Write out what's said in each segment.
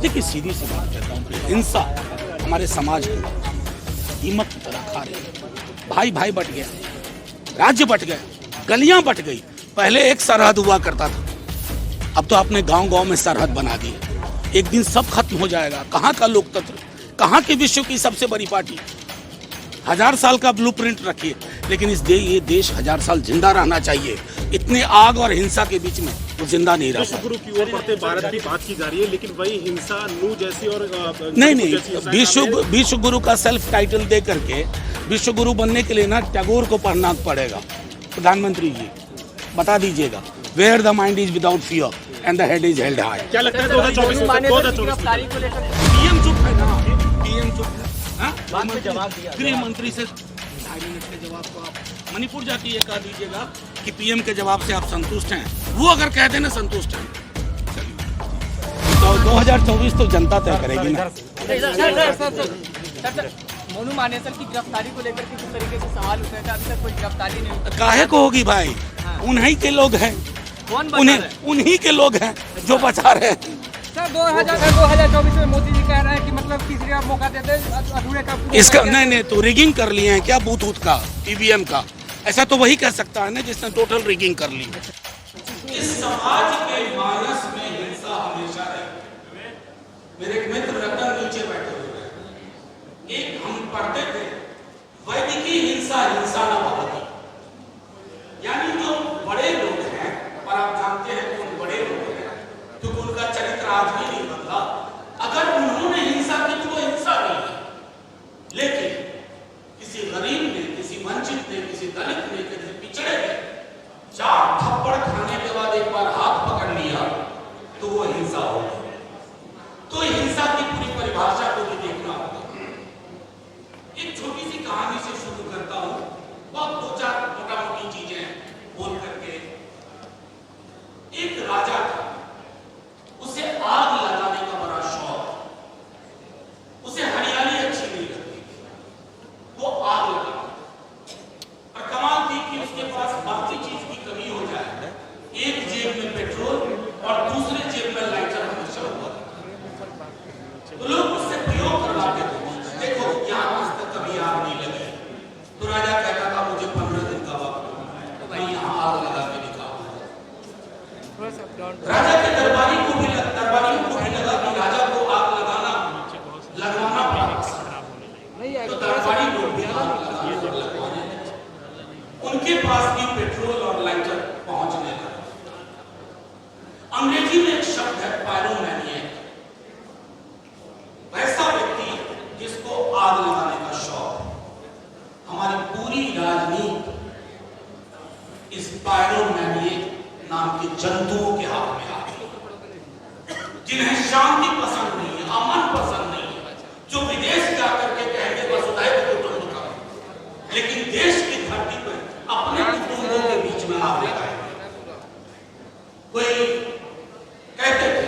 देखिए सीधी सी बात कहता हूँ, हिंसा हमारे समाज को कीमत की तरह खा रही है। भाई भाई बट गया, राज्य बट गए, गलियां बट गई। पहले एक सरहद हुआ करता था, अब तो आपने गांव गांव में सरहद बना दी है। एक दिन सब खत्म हो जाएगा। कहाँ का लोकतंत्र, कहाँ की विश्व की सबसे बड़ी पार्टी। 1000 साल का ब्लूप्रिंट रखिए, लेकिन ये देश 1000 साल जिंदा रहना चाहिए। इतने आग और हिंसा के बीच में वो जिंदा नहीं रह विश्व गुरु की ओर बढ़ते भारत की बात की जा रही है, लेकिन वही हिंसा नू जैसी और नहीं, विश्व गुरु का सेल्फ टाइटल दे करके विश्व गुरु बनने के लिए ना टैगोर को पढ़ना पड़ेगा। प्रधानमंत्री जी बता दीजिएगा, where the mind is without fear and the head is held high. क्या लगता है 2024 पीएम चुप है ना, पीएम चुप है। गृह मंत्री से 2.5 मिनट के जवाब को आप मणिपुर जाके ये कह दीजिएगा कि पीएम के जवाब से आप संतुष्ट हैं। वो अगर कह देना संतुष्ट हैं, तो 2024 तो जनता तय करेगी ना। मोनू मानेसर की गिरफ्तारी को लेकर किस तरीके से सवाल उठे थे, अभी तक कोई गिरफ्तारी नहीं हुई। काहे को होगी भाई, उन्हीं के लोग हैं, उन्हीं के लोग हैं जो बचा रहे हैं। सर 2024 में मोदी जी कह रहे हैं कि मतलब तीसरी बार मौका देते अधूरे का इसका नहीं तो रिगिंग कर लिए हैं क्या बूथ का, ईवीएम का। ऐसा तो वही कह सकता है ना जिसने टोटल रिगिंग कर ली। इस समाज के मानस में हिंसा हमेशा रही। मेरे एक मित्र रतन नीचे बैठे हुए हैं, एक हम पढ़ते थे वैदिकी हिंसा हिंसा न भवति, यानी जो बड़े लोग हैं, और आप जानते हैं कौन बड़े लोग हैं क्योंकि उनका चरित्र आज भी नहीं बदला। अगर उन्होंने हिंसा की तो वो हिंसा नहीं है, लेकिन किसी गरीब ने, किसी वंचित ने, किसी दलित ने, किसी पिछड़े ने 4 थप्पड़ खाने के बाद एक बार हाथ पकड़ लिया तो वो हिंसा हो गई। तो हिंसा की पूरी परिभाषा को भी देखना होगा। एक छोटी सी कहानी से शुरू करता हूं, बहुत 2-4 मोटा मोटी चीजें बोल करके। एक राजा था, उसे आग लगाने का बड़ा शौक, उसे हरियाली अच्छी नहीं लगती, वो आग लगाता। और कमाल थी कि उसके पास बाकी चीज की कमी हो जाए, एक जेब में पेट्रोल और दूसरे जेब में लाइटर हमेशा हुआ। तो लोग उससे प्रयोग करवाते थे, देखो यहाँ आज तक कभी आग नहीं लगी। तो राजा कहता था मुझे 15 दिन का वक्त दो, मैं यहाँ आग लगा के दिखाऊंगा। राजा के दरबारियों को भी लगा कि राजा को आग लगवाना पड़ेगा। तो दरबारी लोग भी आग लगवाने लगे। उनके पास भी पेट्रोल और लाइटर पहुंचने लगा। अंग्रेजी में एक शब्द है पायरोमैनिएक, वैसा व्यक्ति जिसको आग लगाने का शौक। हमारी पूरी राजनीति इस पायरोमैनिएक नाम के जंतुओं के हाथ में आ गई, जिन्हें शांति पसंद नहीं है, अमन पसंद नहीं है, जो विदेश जाकर के कहेंगे वसुधैव कुटुंबकम, लेकिन देश की धरती पर अपने कुटुंबों के बीच में आग लगाएंगे। कोई कहते थे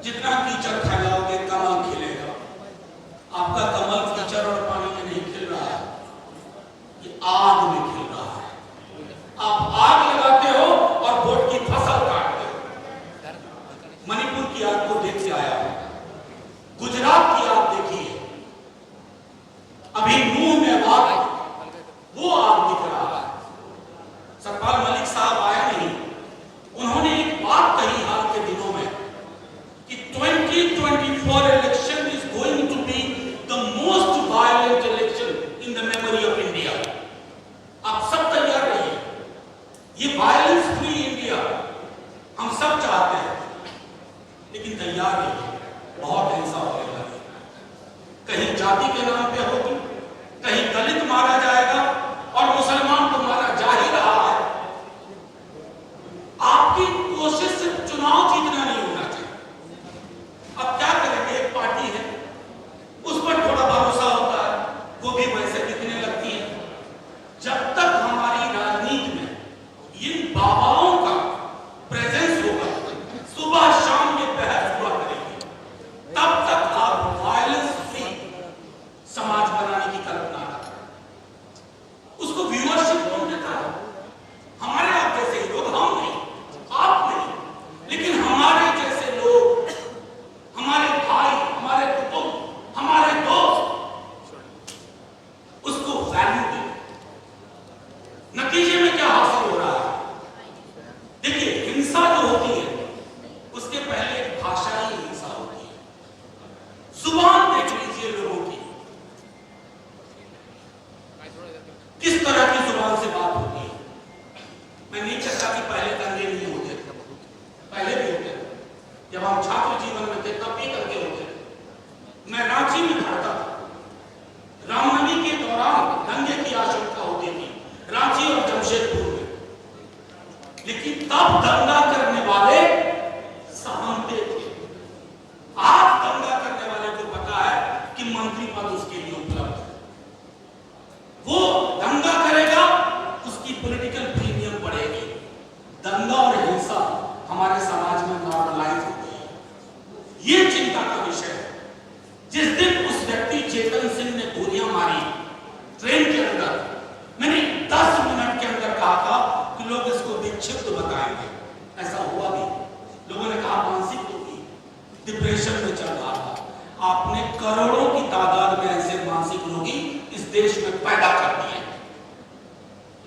जितना कीचड़ फैलाओगे कमल खिलेगा। आपका कमल कीचड़ और पानी में नहीं खिल रहा है, ये आग में खिल रहा है। आप आग लगाते हो और वोट की फसल काटते हो। मणिपुर की आग को देख से आया हूं, गुजरात की आग देखी है, अभी मुंह में आग, वो आग दिख रहा है। सतपाल मलिक साहब आया नहीं, उन्होंने एक बात कही हाल के दिनों में कि 2024 election is going to be the most violent election in the memory of India. आप सब तैयार रहिए, ये वायलेंस फ्री इंडिया हम सब चाहते हैं, लेकिन तैयार नहीं, बहुत हिंसा होने लगी। कहीं जाति के नाम पे होगी, कहीं दलित मारा जाएगा और मुसलमान को मारा जा ही रहा है। आपकी कोशिश सिर्फ चुनाव जीतना नहीं होना चाहिए। अब क्या करेंगे, एक पार्टी है उस पर थोड़ा भरोसा होता है, वो भी वैसे दिखने लगती है। जब तक हमारी राजनीति में इन बाबाओं का प्रेजेंस होगा, सुबह शाम में बहस हुआ करेगी, तब तक आप वायलेंस फ्री समाज बनाने की कल्पना करें। आंदोलन में थे तब भी करके होते थे। मैं रांची में खड़ा था, रामनवमी के दौरान दंगे की आशंका होती थी रांची और जमशेदपुर में, लेकिन तब दंगा करने वाले सहमते थे। आज दंगा करने वाले को पता है कि मंत्री पद उसके लिए उपलब्ध है, वो दंगा करेगा, उसकी पॉलिटिकल प्रीमियम बढ़ेगी। दंगा और हिंसा हमारे समाज में नॉर्मलाइज हो गई है, ये चिंता का विषय है। जिस दिन उस व्यक्ति चेतन सिंह ने गोलियां मारी ट्रेन के अंदर, मैंने 10 मिनट के अंदर कहा था कि लोग इसको विक्षिप्त बताएंगे, ऐसा हुआ भी। लोगों ने कहा मानसिक रोगी, डिप्रेशन में चल रहा था। आपने करोड़ों की तादाद में ऐसे मानसिक रोगी इस देश में पैदा कर दिए।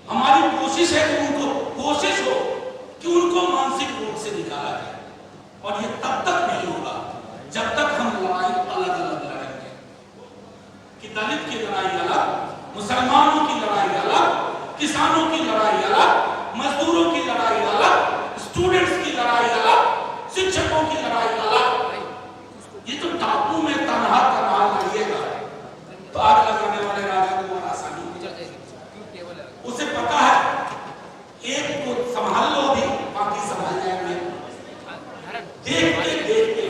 हमारी कोशिश है कि कोशिश हो कि उनको मानसिक रोग से निकाला जाए, और ये तब तक नहीं होगा जब तक हम लड़ाई अलग अलग लड़ेंगे, कि दलित की लड़ाई अलग, मुसलमानों की लड़ाई अलग, किसानों की लड़ाई अलग, मजदूरों की लड़ाई अलग, स्टूडेंट्स की लड़ाई अलग, शिक्षकों की लड़ाई अलग। ये तो टापू में तनहा तनहा लड़िएगा तो आग लगाने वाले राजा को और आसानी हो जाएगी। उसे पता है एक को संभाल लो अभी, बाकी संभाल जाएंगे। देखते देखते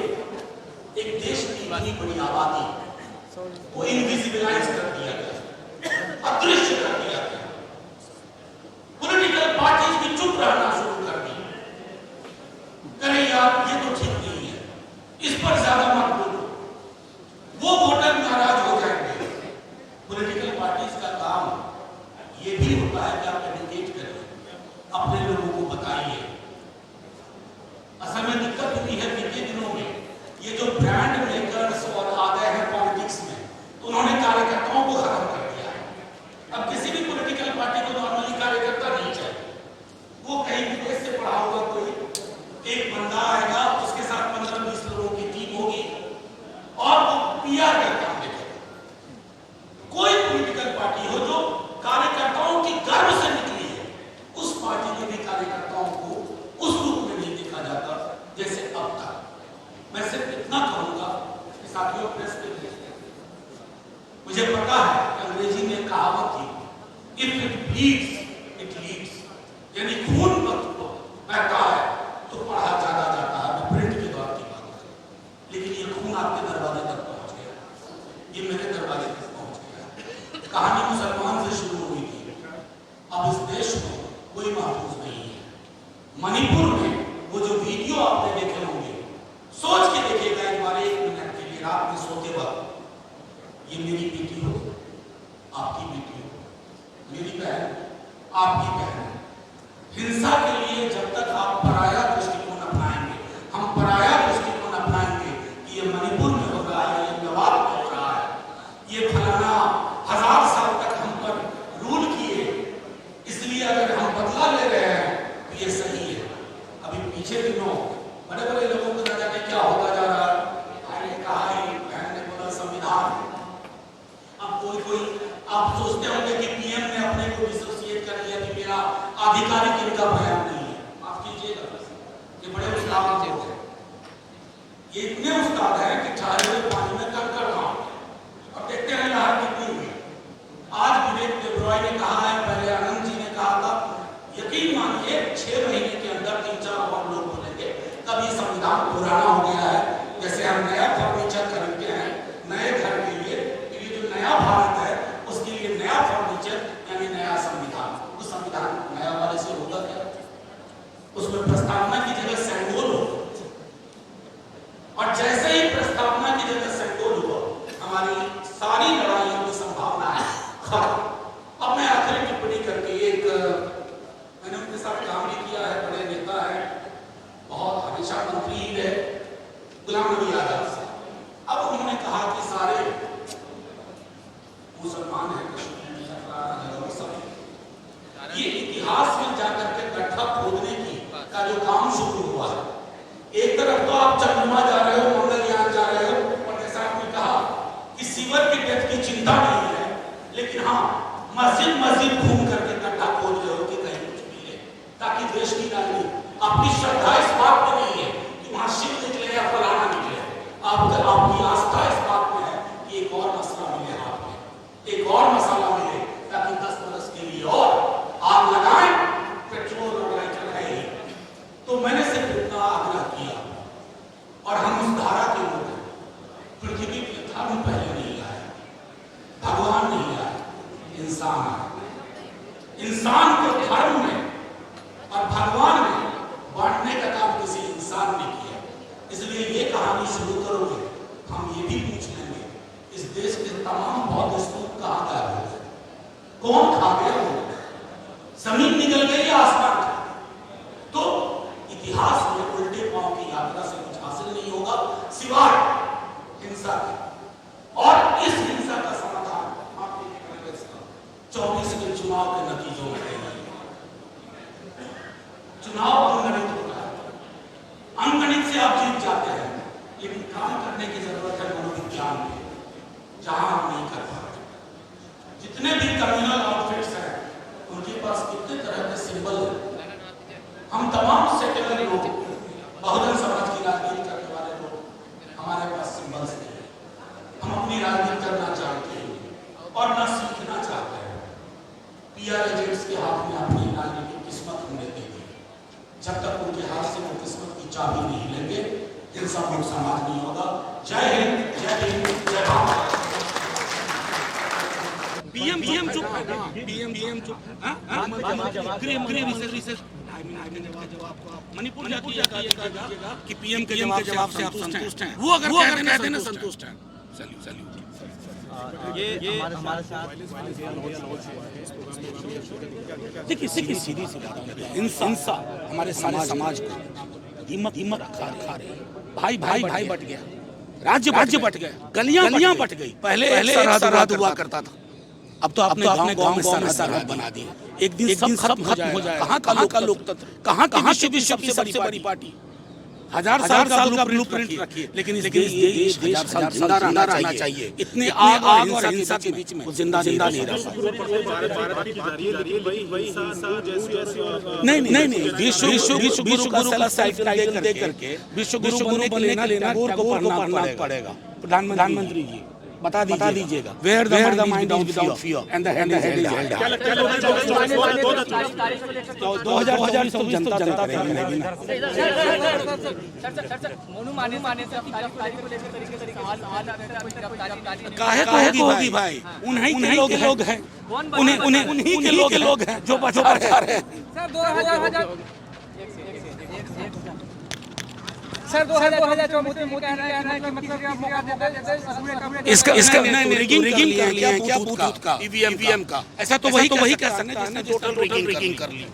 एक देश की इतनी बड़ी आबादी वो इनविजिबलाइज कर दिया गया, अदृश्य कर दिया गया। पॉलिटिकल पार्टीज भी चुप रहना शुरू कर दी, करें यार ये तो ठीक नहीं है, इस पर ज्यादा मत बोलो, वो वोटर नाराज हो जाएंगे। पॉलिटिकल पार्टीज का काम ये भी होता है कि आप एडुकेट करें, अपने लोगों को बताइए। असल में दिक्कत हुई है बीते दिनों में, ये जो ब्रांड मेकर्स और आ गए हैं पॉलिटिक्स में, तो उन्होंने कार्यकर्ताओं को खत्म कर दिया है। अब किसी भी पॉलिटिकल पार्टी को नॉर्मली कार्यकर्ता नहीं चाहिए। वो कहीं विदेश से पढ़ा होगा कोई एक बंदा आएगा, उसके साथ 15-20 लोगों की टीम होगी और वो पीआर का काम देखेगा। कोई पॉलिटिकल पार्टी हो जो कार्यकर्ताओं की गर्व से निकली है, उस पार्टी के भी कार्यकर्ताओं को उस रूप में नहीं देखा जाता जैसे अब तक। मैं सिर्फ इतना कहूंगा कि साथियों, प्रेस के लिए मुझे पता है कि अंग्रेजी में कहावत थी, if it bleeds it leads, यानी खून बहता है तो पढ़ा ज्यादा जाता है। मैं प्रिंट के दौर की बात करूं, लेकिन ये खून आपके दरवाजे तक पहुंच गया, ये मेरे दरवाजे तक पहुंच गया। कहानी मुसलमान से शुरू हुई थी, अब इस देश में कोई महफूज नहीं है। मणिपुर में वो जो वीडियो आपने देखे होंगे, सोच के देखिएगा एक बार, 1 मिनट के लिए रात में सोते वक्त, ये मेरी बेटी हो, आपकी बेटी हो, मेरी बहन, आपकी बहन। हिंसा के लिए जब तक आप पराया दृष्टिकोण अपनाएंगे, हम पराया दृष्टिकोण अपनाएंगे कि ये मणिपुर में हो रहा है, ये मेवात में हो रहा है, ये फलाना 1000 साल तक हम पर रूल किए, इसलिए अगर हम बदला ले रहे हैं तो ये सही है। अभी पीछे दिनों बड़े बड़े लोगों को लगा कि क्या होता जा रहा है, भाई ने कहा, बहन ने बोला संविधान। अब कोई आप सोचते होंगे कि पीएम ने अपने को डिसोसिएट कर लिया कि मेरा आधिकारिक इनका बयान नहीं है। माफ कीजिएगा, ये बड़े उस्ताद थे, ये इतने उस्ताद हैं कि ठहरे हुए पानी में कंकड़ मारते हैं। अब देखते हैं लहर कितनी हुई। आज विवेक देबरॉय ने कहा है, पहले आनंद जी ने कहा था, यकीन मानिए 6 महीने के अंदर 3-4 और लोग बोलेंगे तब ये संविधान पुराना हो गया है। जैसे हम नया फर्नीचर खरीदते हैं नए घर के लिए, तो ये जो नया भारत है उसके लिए नया फर्नीचर यानी नया संविधान। उस संविधान नया वाले से होगा क्या? उसमें प्रस्तावना की जगह सेंगोल हो, और जैसे ही प्रस्तावना की जगह सेंगोल हुआ, हमारी सारी लड़ाइयों की संभावना है खत्म। अब मैं आखिरी टिप्पणी करके, एक मैंने उनके साथ काम भी किया है, बड़े नेता है, बहुत हमेशा मंत्री ही रहे, गुलाम नबी आजाद साहब। अब उन्होंने कहा कि सारे मुसलमान हैं, ये इतिहास में जाकर के गड्ढा खोदने की का जो काम शुरू हुआ है, एक तरफ तो आप चंद्रमा जा रहे हो, मंगलयान जा रहे हो, और जैसा आपने कहा कि सीवर की डेथ की चिंता नहीं है, लेकिन हाँ मस्जिद घूम करके गड्ढा खोद रहे हो कि कहीं कुछ मिले, ताकि देश की राजनीति, आपकी श्रद्धा इस बात में नहीं है कि वहां शिव निकले या फलाना निकले, आपकी आस्था इस बात में है कि एक और मसला मिले हाथ में, एक और मसाला मिले, ताकि 10 बरस के लिए और आग लगाएं, पेट्रोल और लाइटर है ही। तो मैंने सिर्फ इतना आग्रह किया, और हम उस धारा के लोग हैं। पृथ्वी पे धर्म पहले नहीं आया, भगवान नहीं आया, इंसान आया। इंसान को धर्म में और भगवान में बांटने का काम किसी इंसान ने किया। इसलिए ये कहानी शुरू करोगे, हम ये भी पूछ लेंगे, इस देश के तमाम बौद्ध स्तूप कहाँ गायब हो गए? कौन खा गया वो? जमीन निकल गई या आसमान का? तो इतिहास में उल्टे पांव की यात्रा से कुछ हासिल नहीं होगा सिवाय हिंसा के। और इस हिंसा का समाधान आप 24 के चुनाव के नतीजों में देंगे। चुनाव अंगणित होता है, अंगणित से आप जीत जाते हैं, लेकिन काम करने की जरूरत है मनोविज्ञान में, जहां हम नहीं कर पाते। जितने भी कम्युनल आउटफिट्स हैं, उनके पास कितने तरह के सिंबल हैं। हम तमाम सेक्युलर लोग, बहुजन समाज की राजनीति करने वाले लोग, हमारे पास सिंबल्स नहीं है। हम अपनी राजनीति करना चाहते हैं और न सीखना चाहते हैं। पीआर एजेंट्स के हाथ में अपनी राजनीतिक किस्मत हमने दे दी। जब तक उनके हाथ से वो किस्मत की चाबी नहीं लेंगे, इंसान मुक्त समाज नहीं होगा। जय हिंद, जय हिंद, जय भारत। पीएम चुप, पीएम चुप, गृह रिसर्च मणिपुर जाके ये कहा कि पीएम के जवाब से आप संतुष्ट हैं। वो अगर कहते हैं ना संतुष्ट हैं, ये हमारे साथ देखिए सीधी सी बात है, इंसान हमारे सारे समाज को हिम्मत रखा रहे। भाई बट गया, राज्य बट गया, गलियां बट गई। पहले सरहद हुआ करता था, अब तो आपने गांव में सरहद बना दी। एक दिन सब खत्म हो जाएगा। कहाँ का लोकतंत्र, कहाँ की सबसे बड़ी पार्टी? हजार साल का ब्लूप्रिंट रखिए, लेकिन इस देश 1000 साल जिंदा रहना चाहिए। इतने आग और हिंसा के बीच में जिंदा नहीं रह सकता। नहीं, विश्व गुरु का साइकिल दे करके विश्व गुरु बनने के लिए टैगोर को पढ़ना पड़ेगा। प्रधानमंत्री जी बता दीजिएगा, where the mind is without fear and the head is held high. 2024 जनता करेगी ना। काहे को होगी भाई? उन्हीं के लोग हैं, उन्हीं के लोग हैं जो बचा रहे हैं। सर 2024 में कह रहे हैं कि मतलब मौका देते इसका रिगिंग कर लिया क्या बूथ का, ईवीएम का? ऐसा तो वही कह सकते हैं जिसने टोटल रिगिंग कर ली।